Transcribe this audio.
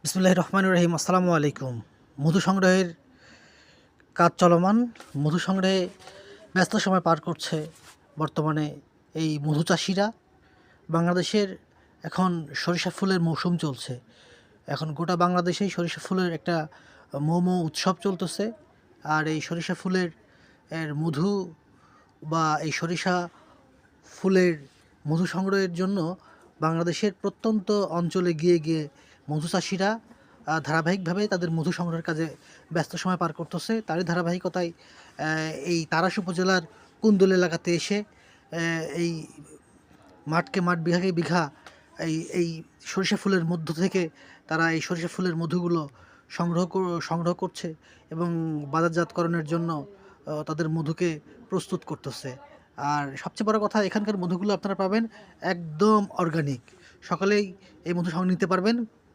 বিসমিল্লাহির রহমানির রহিম। আসসালামু আলাইকুম। মধু সংগ্রহের কাজ চলমান। মধু সংগ্রহে ব্যস্ত সময় পার করছে বর্তমানে এই মধু চাষিরা। বাংলাদেশের এখন সরিষা ফুলের মৌসুম চলছে। এখন গোটা বাংলাদেশেই সরিষা ফুলের একটা উৎসব চলতেছে। আর এই সরিষা ফুলের মধু বা এই সরিষা ফুলের মধু সংগ্রহের জন্য বাংলাদেশের প্রত্যন্ত অঞ্চলে গিয়ে গিয়ে মধু চাষিরা ধারাবাহিকভাবে তাদের মধু সংগ্রহের কাজে ব্যস্ত সময় পার করতেছে। তারই ধারাবাহিকতায় এই তারাস উপজেলার কুন্দল এলাকাতে এসে এই মাঠকে মাঠ, বিঘাকে বিঘা এই সরিষা ফুলের মধ্য থেকে তারা এই সরিষা ফুলের মধুগুলো সংগ্রহ করছে এবং বাজারজাতকরণের জন্য তাদের মধুকে প্রস্তুত করতেছে। আর সবচেয়ে বড় কথা, এখানকার মধুগুলো আপনারা পাবেন একদম অর্গানিক। সকলেই এই মধু সংগ্রহ নিতে পারবেন